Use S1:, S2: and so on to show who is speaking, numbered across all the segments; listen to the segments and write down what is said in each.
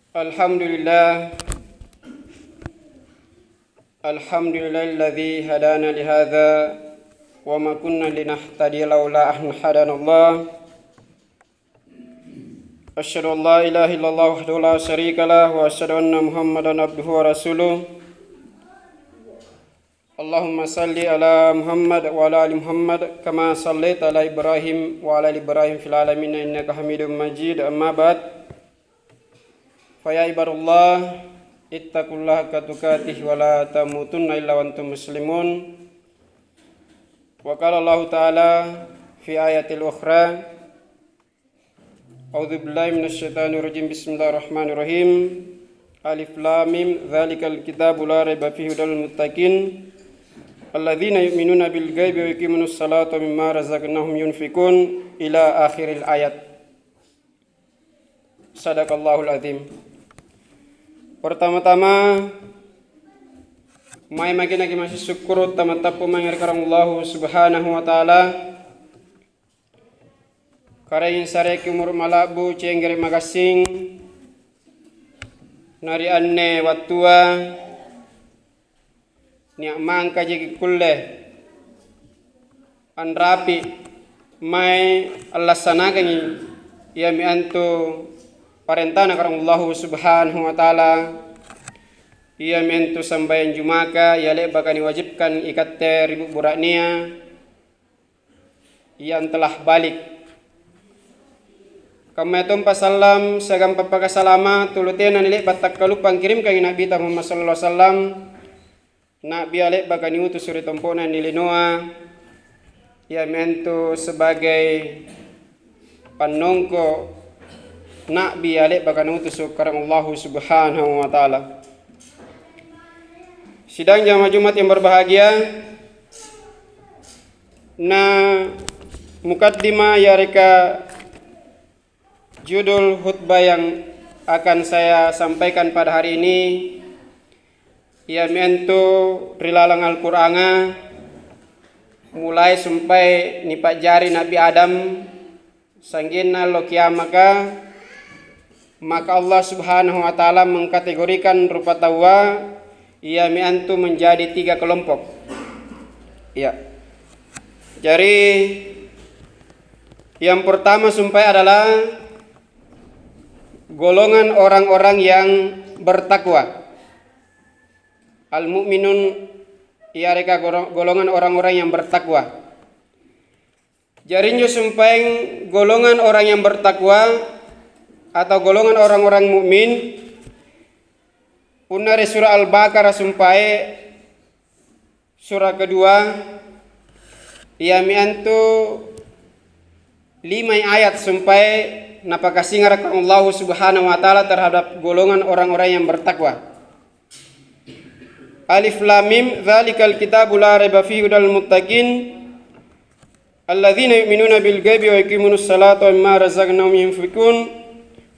S1: Alhamdulillah Alladzi hadana lihadza wa ma kunna linahtadiya laula an hadanallah. Asyhadu an la ilaha illallah wahdahu la syarikalah wa asyhadu anna Muhammadan abduhu wa rasuluh. Allahumma salli ala Muhammad wa ala ali Muhammad kama sallaita ala Ibrahim wa ala ali Ibrahim fil alamin innaka Hamidum Majid. Amma ba'd. Faya ibadallah ittaqullaha haqqa tuqatih wa la tamutunna illa wa antum muslimun. Wa qala Allah ta'ala fi ayatil ukhra, a'udzu billahi minasy syaithanir rajim, bismillahirrahmanirrahim. Alif lam mim dzalikal kitabu la raiba fihi hudal muttaqin alladzina yu'minuna bil ghaibi wa yuqimunus salata mimma razaqnahum yunfikun ila akhiril ayat. Sadaqallahul azim. Pertama-tama may magina masih syukur tamatapu mangirkarang Allah subhanahu wa ta'ala karayin sare kumur malabu cenggere magasing nari anne wattua ni'mang kaji kulle an rapi may Allah sanakangi ya mi antu parentana karang Allah subhanahu wa ta'ala ia mentu sambayan jumaka ia lebaka diwajibkan ikatte ribu buraknia yang telah balik kamatum pasallam sagam papakasalama tulutena nilai batak kalupang kirim kang Nabi Muhammad sallallahu alaihi wasallam Nabi alek baka niutus suri tompona nilinoa ia mentu sebagai panongko Nabi alek baka nutus karang Allah subhanahu wa ta'ala. Sidang jamaah Jumat yang berbahagia, na mukaddimah ya reka judul khutbah yang akan saya sampaikan pada hari ini ia mentu rilalang Al-Qur'ana mulai sampai nipak jari Nabi Adam sanggina lo kiamaka, maka Allah subhanahu wa ta'ala mengkategorikan rupa tawa ia miantu menjadi 3 kelompok. Ya. Jadi yang pertama sampai adalah golongan orang-orang yang bertakwa. Al-mu'minun ia reka golongan orang-orang yang bertakwa. Jarinya sampai golongan orang yang bertakwa atau golongan orang-orang mukmin unari surah Al-Baqarah sumpai surah kedua ia miantu 5 ayat sumpai napakasingar ka Allah subhanahu wa ta'ala terhadap golongan orang-orang yang bertakwa. Alif lam mim dzalikal kitabu la raiba fihi hudal muttaqin alladzina yu'minuna bil ghaibi wa yuqimunus salata wa mimma razaqnahum yunfikun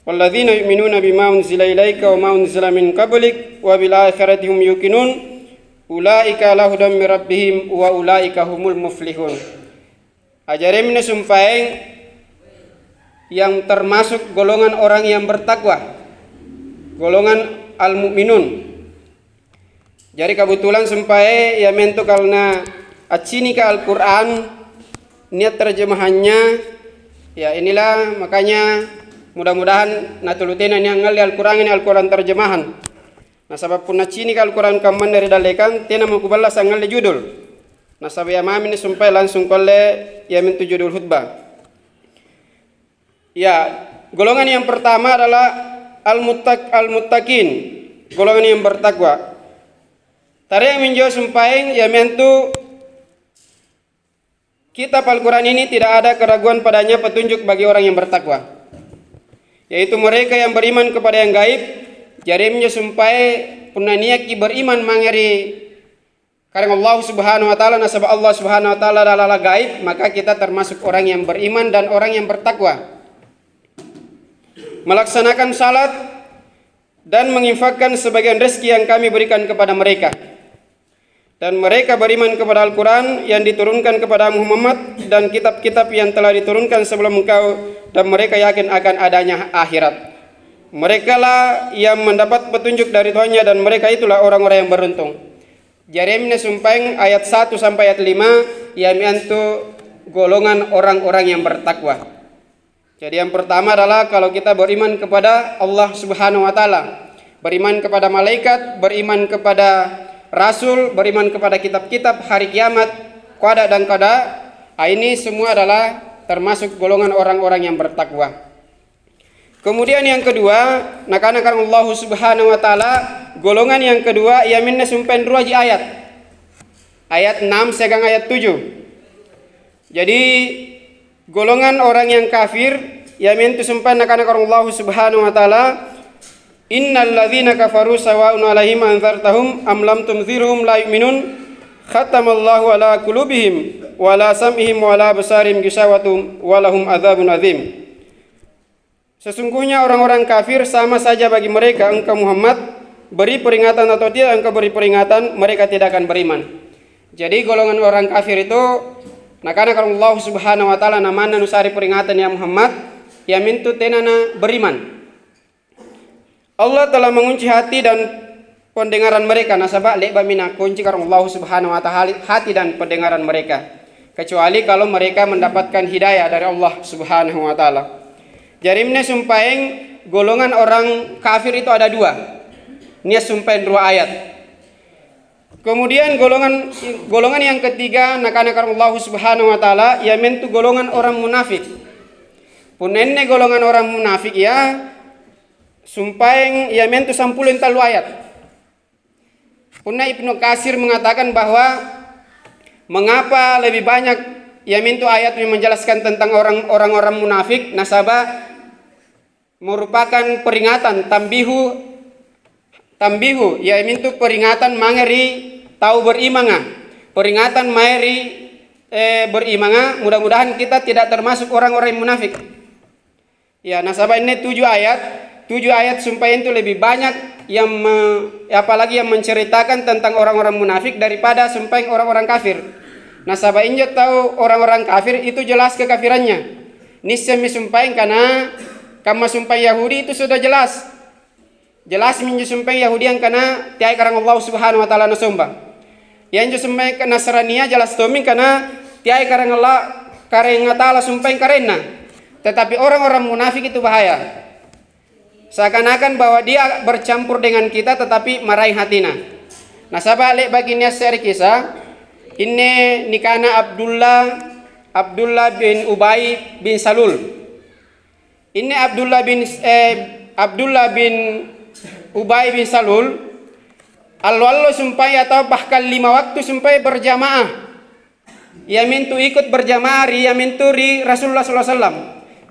S1: walladzina yu'minuna bima unzila ilaika wa ma unzila min qablik wa bil akhirati hum yuqinun ulaika lahudam mir rabbihim wa ulaika humul muflihun. Ajaremne sumpaeng yang termasuk golongan orang yang bertakwa, golongan al-mu'minun. Jadi kebetulan sumpae ya mentu karena acini ka Al-Qur'an niat terjemahannya ya inilah makanya mudah-mudahan natulutena yang ngali Al-Qur'an ini Al-Qur'an terjemahan. Nah sabab pun nacini ka Al-Qur'an kaman dari dalekan tena mukuballa sangal judul. Nah sabab ya mami ini sampai langsung kolle ya mentu judul khutbah. Ya, golongan yang pertama adalah al-muttaqin, golongan yang bertakwa. Tari yang menjauh sumpaing ya mentu kitab Al-Quran ini tidak ada keraguan padanya petunjuk bagi orang yang bertakwa, yaitu mereka yang beriman kepada yang gaib. Jarimnya sumpai punaniaki beriman mangeri karena Allah subhanahu wa ta'ala, nasabah Allah subhanahu wa ta'ala adalah gaib, maka kita termasuk orang yang beriman dan orang yang bertakwa, melaksanakan salat dan menginfakkan sebagian rezeki yang kami berikan kepada mereka. Dan mereka beriman kepada Al-Quran yang diturunkan kepada Muhammad dan kitab-kitab yang telah diturunkan sebelum engkau, dan mereka yakin akan adanya akhirat. Mereka lah yang mendapat petunjuk dari Tuhannya dan mereka itulah orang-orang yang beruntung. Jeremia sumpah ayat 1 sampai ayat 5 yaitu golongan orang-orang yang bertakwa. Jadi yang pertama adalah kalau kita beriman kepada Allah Subhanahu wa taala, beriman kepada malaikat, beriman kepada rasul, beriman kepada kitab-kitab, hari kiamat, qada dan qada, ini semua adalah termasuk golongan orang-orang yang bertakwa. Kemudian yang kedua, nakanakan Allah Subhanahu wa taala, golongan yang kedua yaminna sumpen dua ji ayat. Ayat 6 segang ayat 7. Jadi golongan orang yang kafir yamin tu sumpen nakanakan Allah Subhanahu wa taala, innal ladzina kafaru sawa'un 'alaihim anzartahum am lam tunzirhum la yu'minun khatamallahu ala qulubihim wa la sam'ihim wa la absarihim gishawatum wa lahum adzabun adzim. Sesungguhnya orang-orang kafir sama saja bagi mereka, engkau Muhammad beri peringatan atau tidak engkau beri peringatan, mereka tidak akan beriman. Jadi golongan orang kafir itu nakana kalau Allah Subhanahu wa taala namana nusari peringatan ya Muhammad ya mintu tenana beriman. Allah telah mengunci hati dan pendengaran mereka, nasabah lek bamina kunci kalau Allah Subhanahu wa taala hati dan pendengaran mereka, kecuali kalau mereka mendapatkan hidayah dari Allah Subhanahu wa taala. Jarimnya sumpahin golongan orang kafir itu ada dua. Ini sumpahin dua ayat. Kemudian golongan yang ketiga nakanakan Allah Subhanahu wa taala yamin tu golongan orang munafik. Punenne golongan orang munafik ya sumpahin yamin tu 10 talu ayat. Punna Ibnu Katsir mengatakan bahwa mengapa lebih banyak yamin tu ayat yang menjelaskan tentang orang-orang munafik, nasabah merupakan peringatan tambihu yamin tu peringatan mangeri tahu berimanga, peringatan mangeri berimanga, mudah-mudahan kita tidak termasuk orang-orang munafik. Ya, nasabah ini 7 ayat sumpah itu lebih banyak yang apalagi yang menceritakan tentang orang-orang munafik daripada sumpah orang-orang kafir. Nasabah ini tahu orang-orang kafir itu jelas kekafirannya. Nisemi sumpahin karena kama sumpah Yahudi itu sudah jelas sumpah Yahudi yang karena tiai karang Allah Subhanahu wa taala nasumba. Yang sumpah Nasrania jelas toming karena tiai karang Allah karang taala sumpah karena. Tetapi orang-orang munafik itu bahaya. Seakan-akan bahwa dia bercampur dengan kita tetapi marahi hatina. Nasabah lek baginya seri kisah ini nikana Abdullah bin Ubay bin Salul. Ini Abdullah bin Ubay bin Salul al-wallo sumpai atau bahkan 5 waktu sumpai berjamaah. Yamin tu ikut berjamaah yamin tu ri Rasulullah sallallahu alaihi wasallam.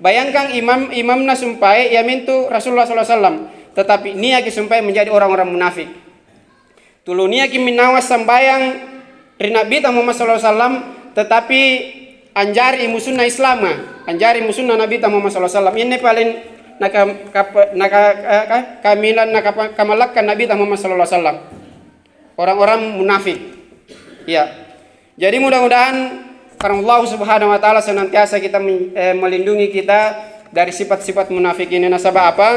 S1: Bayangkan imamna sumpai yamin tu Rasulullah sallallahu alaihi wasallam, tetapi niat sumpai menjadi orang-orang munafik. Tulu niat minawas sambayang ri Nabi Muhammad sallallahu alaihi wasallam, tetapi anjari musuhna Islam, anjari musuhna Nabi Muhammad sallallahu alaihi wasallam. Ini paling kamilan kamalakkan Nabi Muhammad sallallahu alaihi wasallam. Orang-orang munafik. Ya. Jadi mudah-mudahan karena Allah Subhanahu wa taala senantiasa kita melindungi kita dari sifat-sifat munafik ini. Nasabah apa?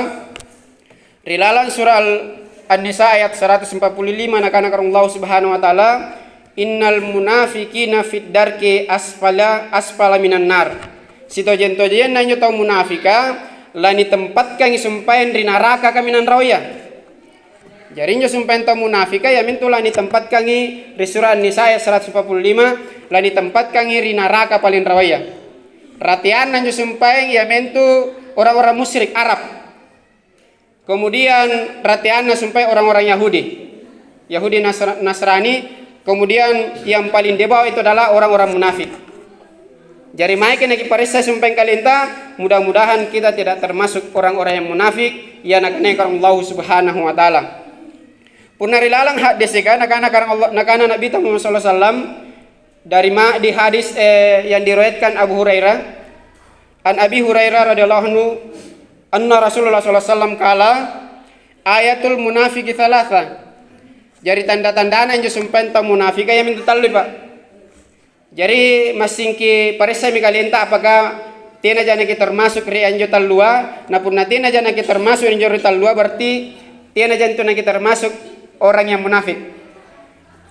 S1: Rilalan surah An-Nisa ayat 145 nakana Allah Subhanahu wa taala innal munafiqina fid darki asfala minan nar. Sitojen-tojen nanyo tau munafika lani tempat kang sumpahin di neraka kaminan rawya. Jarinya sumpahin tau munafika ya mintu lani tempat kang di surah An-Nisa ayat 145 lani tempat kang di neraka paling rawya. Ratian nanyo sumpahin ya mintu orang-orang musyrik Arab. Kemudian ratian sumpahin orang-orang Yahudi Nasrani. Kemudian yang paling di bawah itu adalah orang-orang munafik. Jari maike naki parisa sumpeng kalinta, mudah-mudahan kita tidak termasuk orang-orang yang munafik yang nakane Allah Subhanahu wa taala. Punari lalang hak desika nakana Nabi Muhammad sallallahu alaihi wasallam di hadis yang diriwayatkan Abu Hurairah an Abi Hurairah radhiyallahu anhu anna Rasulullah sallallahu alaihi wasallam kala ayatul munafiqi thalatha. Jadi tanda-tandaan yang sumpah tau munafika yang minta talu Pak. Jadi masingki parisa mi kalian apakah tena jana kita termasuk ri anjo talua, na punna tena jana kita termasuk anjo ri talua berarti tena jantu na kita termasuk orang yang munafik.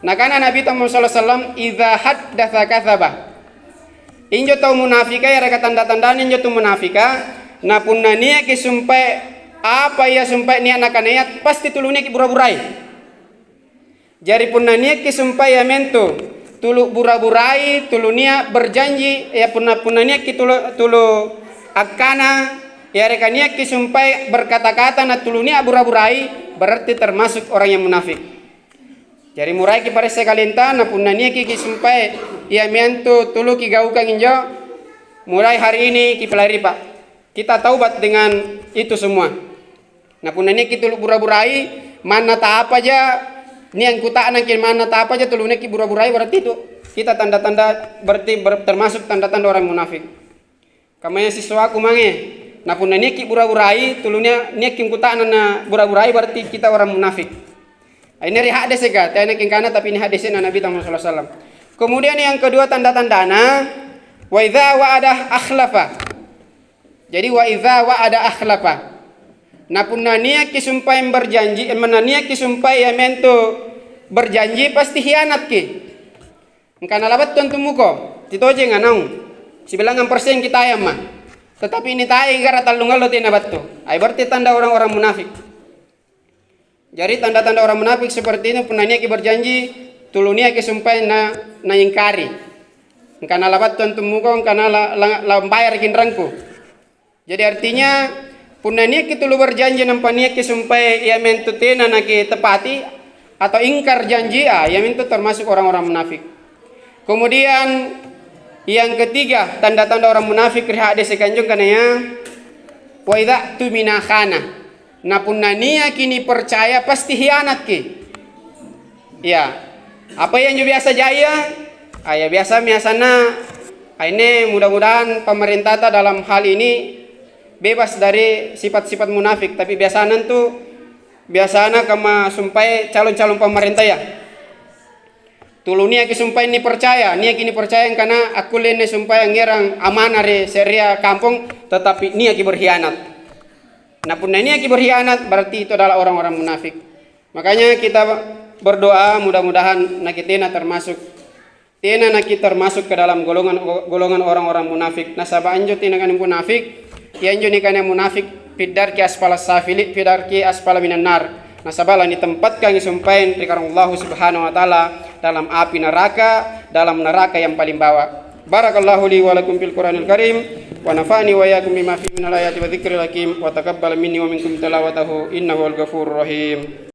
S1: Nah karena Nabi Muhammad SAW idza haddatsa kadzaba. Injo tau munafika ya reka tanda-tanda injo tu munafika, na punna nia ki sumpai apa ya sumpai nia nakanayat pasti tulune ki bura-burai. Jari punna nia ki sumpai ya mento tulu bura-burai, tulu nia berjanji ya punna nia ki tulu akana ya reka nia ki sumpai berkata-kata na tulu nia bura-burai berarti termasuk orang yang munafik. Jari murai ki pare sekalenta na punna nia ki sumpai ya miantu tulu ki gaukang injo murai hari ini ki pelari Pak. Kita taubat dengan itu semua. Nah punna nia ki tulu bura-burai mana ta apa aja ni yang kuta nangkin mana ta apa aja tulu nia ki bura-burai berarti itu kita tanda-tanda berarti termasuk tanda-tanda orang munafik. Kamanya siswa aku mange. Nah punna nia ki bura-burai tulu nia ki kuta na bura-burai berarti kita orang munafik. Ini ri hadis ga, tanya kana tapi ini hadisnya Nabi Muhammad SAW. Kemudian yang kedua tanda-tandana wa idza wa'ada akhlafa. Jadi wa idza wa'ada akhlafa. Na punna nia ki sumpah berjanji, menania ki sumpah ya mento berjanji pasti hianat ki. Engkana labat tuan tumuko, titoje nganau. Sibilangan persen kita ya mah. Tetapi ini tai gara talungal lo tina battu. Ai berarti tanda orang-orang munafik. Jadi tanda-tanda orang munafik seperti ini punna nia ki berjanji tulunia ki sumpah na ingkari. Engkana labat tuan tumuko engkana la bayar kinrangku. Jadi artinya punna nia ki tulu berjanji nampa nia ki sumpah ya mentu tena na ki tepati atau ingkar janji ya mentu termasuk orang-orang munafik. Kemudian yang ketiga tanda-tanda orang munafik ri hadis kanjung kana ya wa idza tumina khana. Na punna nia kini percaya pasti hianat ki. Ya. Apa yang biasa jaya? Aya biasa miasana ini mudah-mudahan pemerintah dalam hal ini bebas dari sifat-sifat munafik, tapi biasanya kama sumpai calon-calon pemerintah ya. Tulu nia ki sumpai ni percaya, nia kini percaya karena aku lene sumpai ngerang amanah re seria kampung, tetapi nia ki berkhianat. Nah punna nia ki berkhianat berarti itu adalah orang-orang munafik. Makanya kita berdoa mudah-mudahan nakitena termasuk ke dalam golongan orang-orang munafik. Nasaba anjo tina kan munafik, ya anjo ni kan munafik fidarki asfala safili fidarki asfala minan nar. Nasabala ni tempat kang isumpain rikarang Allah Subhanahu wa taala dalam api neraka, dalam neraka yang paling bawah. Barakallahu li wa lakum fil Qur'anil Karim wa nafa'ani wa iyyakum bima fihi minal ayati wa dzikril hakim wa taqabbal minni wa minkum tilawatahu innahu al ghafurur rahim.